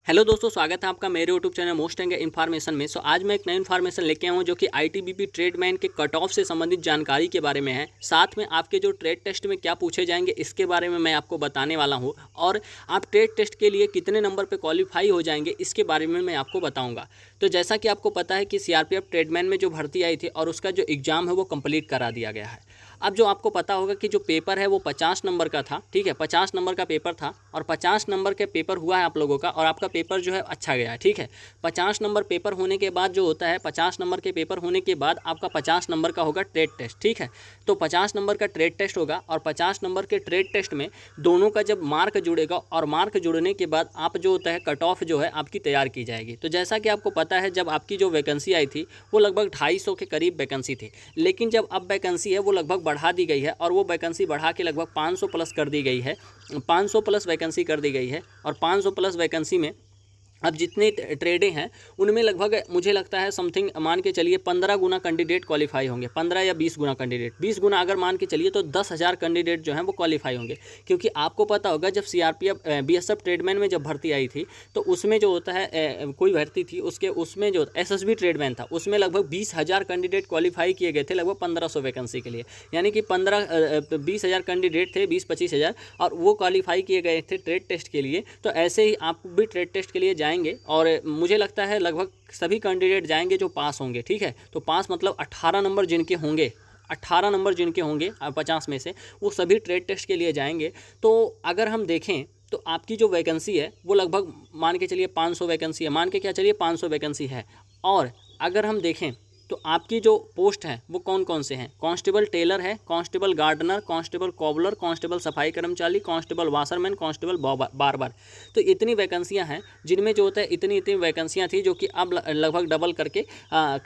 Hello दोस्तों, स्वागत है आपका मेरे YouTube channel most and information में। आज मैं एक नई इन्फॉर्मेशन लेके आया हूँ जो कि आईटीबीपी ट्रेडमैन के कट ऑफ से संबंधित जानकारी के बारे में है। साथ में आपके जो ट्रेड टेस्ट में क्या पूछे जाएंगे इसके बारे में मैं आपको बताने वाला हूँ, और आप ट्रेड टेस्ट के लिए कितने नंबर पर क्वालिफाई हो जाएंगे इसके बारे में मैं आपको बताऊँगा। तो जैसा कि आपको पता है कि सीआरपीएफ ट्रेडमैन में जो भर्ती आई थी और उसका जो एग्ज़ाम है वो कंप्लीट करा दिया गया है। अब जो आपको पता होगा कि जो पेपर है वो 50 नंबर का था, ठीक है, 50 नंबर का पेपर था और 50 नंबर के पेपर हुआ है आप लोगों का, और आपका पेपर जो है अच्छा गया है, ठीक है। 50 नंबर पेपर होने के बाद जो होता है, 50 नंबर के पेपर होने के बाद आपका 50 नंबर का होगा ट्रेड टेस्ट, ठीक है। तो 50 नंबर का ट्रेड टेस्ट होगा और 50 नंबर के ट्रेड टेस्ट में दोनों का जब मार्क जुड़ेगा और मार्क जुड़ने के बाद आप जो होता है कट ऑफ जो है आपकी तैयार की जाएगी। तो जैसा कि आपको पता है, जब आपकी जो वैकेंसी आई थी वो लगभग 250 के करीब वैकेंसी थी, लेकिन जब अब वैकेंसी है वो लगभग बढ़ा दी गई है और वो वैकेंसी बढ़ा के लगभग 500 प्लस कर दी गई है। 500 प्लस वैकेंसी कर दी गई है और 500 प्लस वैकेंसी में अब जितने ट्रेडें हैं उनमें लगभग मुझे लगता है समथिंग मान के चलिए 15 गुना कैंडिडेट क्वालिफाई होंगे, 15 या 20 गुना कैंडिडेट, 20 गुना अगर मान के चलिए तो 10,000 कैंडिडेट जो हैं वो क्वालिफाई होंगे। क्योंकि आपको पता होगा जब सीआरपीएफ बीएसएफ ट्रेडमैन में जब भर्ती आई थी तो उसमें जो होता है कोई भर्ती थी उसमें जो एसएसबी ट्रेडमैन था उसमें लगभग 20,000 कैंडिडेट क्वालिफाई किए गए थे लगभग 1500 वैकेंसी के लिए, यानी कि 20,000 कैंडिडेट थे, 20-25 हज़ार, और वो क्वालिफाई किए गए थे ट्रेड टेस्ट के लिए। तो ऐसे ही आप भी ट्रेड टेस्ट के लिए जाएंगे और मुझे लगता है लगभग सभी कैंडिडेट जाएंगे जो पास होंगे, ठीक है। तो पास मतलब 18 नंबर जिनके होंगे, 18 नंबर जिनके होंगे 50 में से, वो सभी ट्रेड टेस्ट के लिए जाएंगे। तो अगर हम देखें तो आपकी जो वैकेंसी है वो लगभग मान के चलिए 500 वैकेंसी है, मान के क्या चलिए 500 वैकेंसी है। और अगर हम देखें तो आपकी जो पोस्ट हैं वो कौन कौन से हैं, कांस्टेबल टेलर है, constable gardener, constable cobbler, constable सफाई कर्मचारी, कांस्टेबल वाशरमैन, कांस्टेबल बार्बर। तो इतनी वैकेंसियां हैं जिनमें जो होता है इतनी वैकेंसियां थी जो कि अब लगभग डबल करके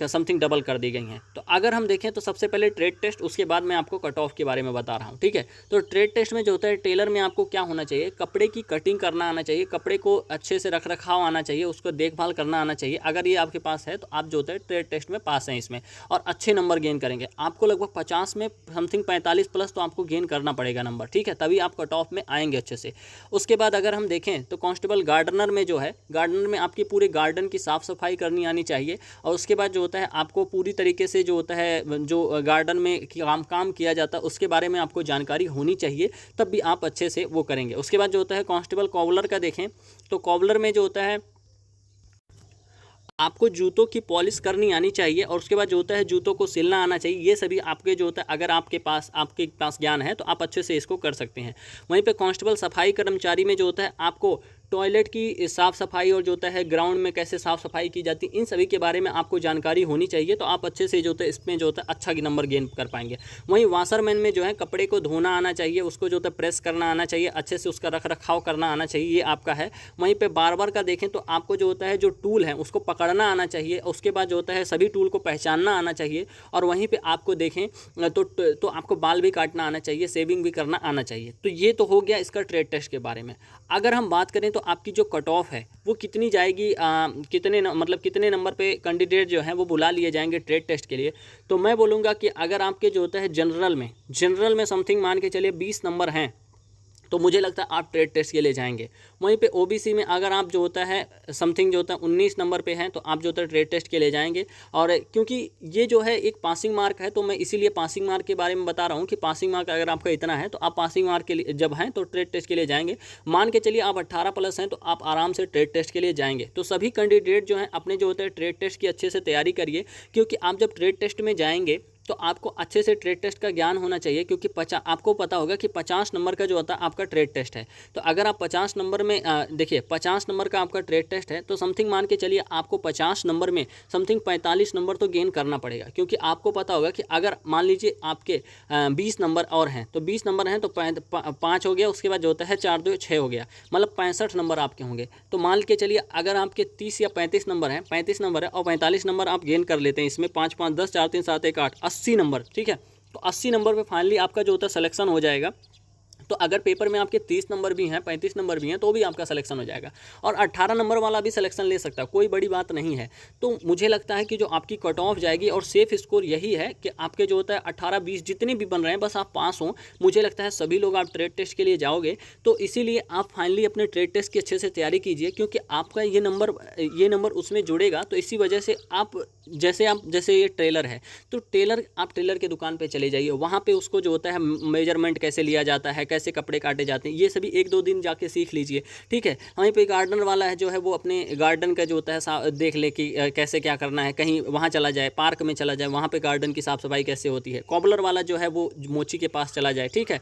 समथिंग डबल कर दी गई हैं। तो अगर हम देखें तो सबसे पहले ट्रेड टेस्ट, उसके बाद मैं आपको कट ऑफ के बारे में बता रहा हूँ, ठीक है। तो ट्रेड टेस्ट में जो होता है टेलर में आपको क्या होना चाहिए, कपड़े की कटिंग करना आना चाहिए, कपड़े को अच्छे से रख रखाव आना चाहिए, उसको देखभाल करना आना चाहिए। अगर ये आपके पास है तो आप जो होता है ट्रेड टेस्ट में पास हैं इसमें और अच्छे नंबर गेन करेंगे। आपको लगभग 50 में समथिंग 45 प्लस तो आपको गेन करना पड़ेगा नंबर, ठीक है, तभी आप कट ऑफ में आएंगे अच्छे से। उसके बाद अगर हम देखें तो कांस्टेबल गार्डनर में जो है, गार्डनर में आपकी पूरे गार्डन की साफ़ सफाई करनी आनी चाहिए। और उसके बाद जो होता है आपको पूरी तरीके से जो होता है जो गार्डन में काम किया जाता है उसके बारे में आपको जानकारी होनी चाहिए, तब भी आप अच्छे से वो करेंगे। उसके बाद जो होता है कांस्टेबल कॉबलर का देखें तो कॉबलर में जो होता है आपको जूतों की पॉलिश करनी आनी चाहिए और उसके बाद जो होता है जूतों को सिलना आना चाहिए। ये सभी आपके जो होता है अगर आपके पास ज्ञान है तो आप अच्छे से इसको कर सकते हैं। वहीं पे कांस्टेबल सफाई कर्मचारी में जो होता है आपको टॉयलेट की साफ़ सफाई और जो होता है ग्राउंड में कैसे साफ़ सफाई की जाती है, इन सभी के बारे में आपको जानकारी होनी चाहिए, तो आप अच्छे से जो होता है इसमें जो होता है अच्छा नंबर गेन कर पाएंगे। वहीं वाशरमैन में जो है कपड़े को धोना आना चाहिए, उसको जो होता है प्रेस करना आना चाहिए, अच्छे से उसका रख रखाव करना आना चाहिए, ये आपका है। वहीं पर बार्बर का देखें तो आपको जो होता है जो टूल है उसको पकड़ना आना चाहिए, उसके बाद जो होता है सभी टूल को पहचानना आना चाहिए। और वहीं पर आपको देखें तो आपको बाल भी काटना आना चाहिए, सेविंग भी करना आना चाहिए। तो ये तो हो गया इसका ट्रेड टेस्ट के बारे में। अगर हम बात करें तो आपकी जो कट ऑफ है वो कितनी जाएगी, कितने नंबर पे कैंडिडेट जो हैं वो बुला लिए जाएंगे ट्रेड टेस्ट के लिए। तो मैं बोलूँगा कि अगर आपके जो होता है जनरल में समथिंग मान के चलिए 20 नंबर हैं तो मुझे लगता है आप ट्रेड टेस्ट के लिए जाएंगे। वहीं पे ओबीसी में अगर आप जो होता है समथिंग जो होता है 19 नंबर पे हैं तो आप जो होता है ट्रेड टेस्ट के लिए जाएंगे। और क्योंकि ये जो है एक पासिंग मार्क है तो मैं इसीलिए पासिंग मार्क के बारे में बता रहा हूँ कि पासिंग मार्क अगर आपका इतना है तो आप पासिंग मार्क के लिए जब हैं तो ट्रेड टेस्ट के लिए जाएंगे। मान के चलिए आप 18 प्लस हैं तो आप आराम से ट्रेड टेस्ट के लिए जाएंगे। तो सभी कैंडिडेट जो हैं अपने जो होता है ट्रेड टेस्ट की अच्छे से तैयारी करिए, क्योंकि आप जब ट्रेड टेस्ट में जाएंगे तो आपको अच्छे से ट्रेड टेस्ट का ज्ञान होना चाहिए। क्योंकि आपको पता होगा कि 50 नंबर का जो होता है आपका ट्रेड टेस्ट है। तो अगर आप 50 नंबर में देखिए 50 नंबर का आपका ट्रेड टेस्ट है तो समथिंग मान के चलिए आपको 50 नंबर में समथिंग 45 नंबर तो गेन करना पड़ेगा। क्योंकि आपको पता होगा कि अगर मान लीजिए आपके 20 नंबर और हैं तो 20 नंबर हैं तो 5 हो गया, उसके बाद जो होता है 4 2 6 हो गया, मतलब 65 नंबर आपके होंगे। तो मान के चलिए अगर आपके 30 या 35 नंबर हैं, 35 नंबर है और 45 नंबर आप गेन कर लेते हैं इसमें, 5 5 10 4 3 7 1 8 80 नंबर, ठीक है। तो 80 नंबर पे फाइनली आपका जो होता है सिलेक्शन हो जाएगा। तो अगर पेपर में आपके 30 नंबर भी हैं, 35 नंबर भी हैं, तो भी आपका सिलेक्शन हो जाएगा। और 18 नंबर वाला भी सिलेक्शन ले सकता है, कोई बड़ी बात नहीं है। तो मुझे लगता है कि जो आपकी कट ऑफ जाएगी और सेफ स्कोर यही है कि आपके जो होता है 18-20 जितने भी बन रहे हैं, बस आप पास हों। मुझे लगता है सभी लोग आप ट्रेड टेस्ट के लिए जाओगे, तो इसीलिए आप फाइनली अपने ट्रेड टेस्ट की अच्छे से तैयारी कीजिए, क्योंकि आपका ये नंबर उसमें जुड़ेगा। तो इसी वजह से आप जैसे ये टेलर है, तो आप टेलर की दुकान पे चले जाइए, वहाँ पे उसको जो होता है मेजरमेंट कैसे लिया जाता है, कैसे कपड़े काटे जाते हैं, ये सभी 1-2 दिन जाके सीख लीजिए, ठीक है। वहीं पे गार्डनर वाला है जो है, वो अपने गार्डन का जो होता है देख ले कि कैसे क्या करना है, कहीं वहाँ चला जाए, पार्क में चला जाए, वहाँ पे गार्डन की साफ सफाई कैसे होती है। कॉबलर वाला जो है वो मोची के पास चला जाए, ठीक है।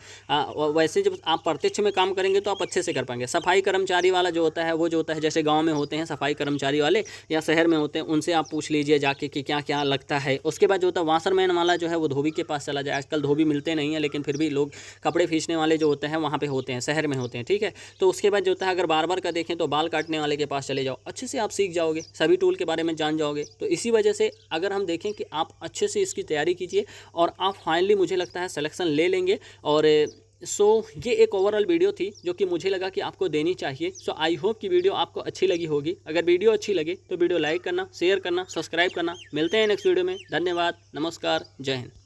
वैसे जब आप प्रत्यक्ष में काम करेंगे तो आप अच्छे से कर पाएंगे। सफाई कर्मचारी वाला जो होता है, वो जो होता है जैसे गाँव में होते हैं सफाई कर्मचारी वाले, या शहर में होते हैं, उनसे आप पूछ लीजिए जाके कि क्या क्या लगता है। उसके बाद जो होता है वाशरमैन वाला जो है, वो धोबी के पास चला जाए। आजकल धोबी मिलते नहीं है, लेकिन फिर भी लोग कपड़े खींचने वाले जो होते हैं वहाँ पे होते हैं, शहर में होते हैं, ठीक है। तो उसके बाद जो होता है, अगर बार्बर का देखें तो बाल काटने वाले के पास चले जाओ, अच्छे से आप सीख जाओगे, सभी टूल के बारे में जान जाओगे। तो इसी वजह से अगर हम देखें कि आप अच्छे से इसकी तैयारी कीजिए और आप फाइनली मुझे लगता है सिलेक्शन ले लेंगे। और ये एक ओवरऑल वीडियो थी जो कि मुझे लगा कि आपको देनी चाहिए। आई होप कि वीडियो आपको अच्छी लगी होगी। अगर वीडियो अच्छी लगे तो वीडियो लाइक करना, शेयर करना, सब्सक्राइब करना। मिलते हैं नेक्स्ट वीडियो में। धन्यवाद, नमस्कार, जय हिंद।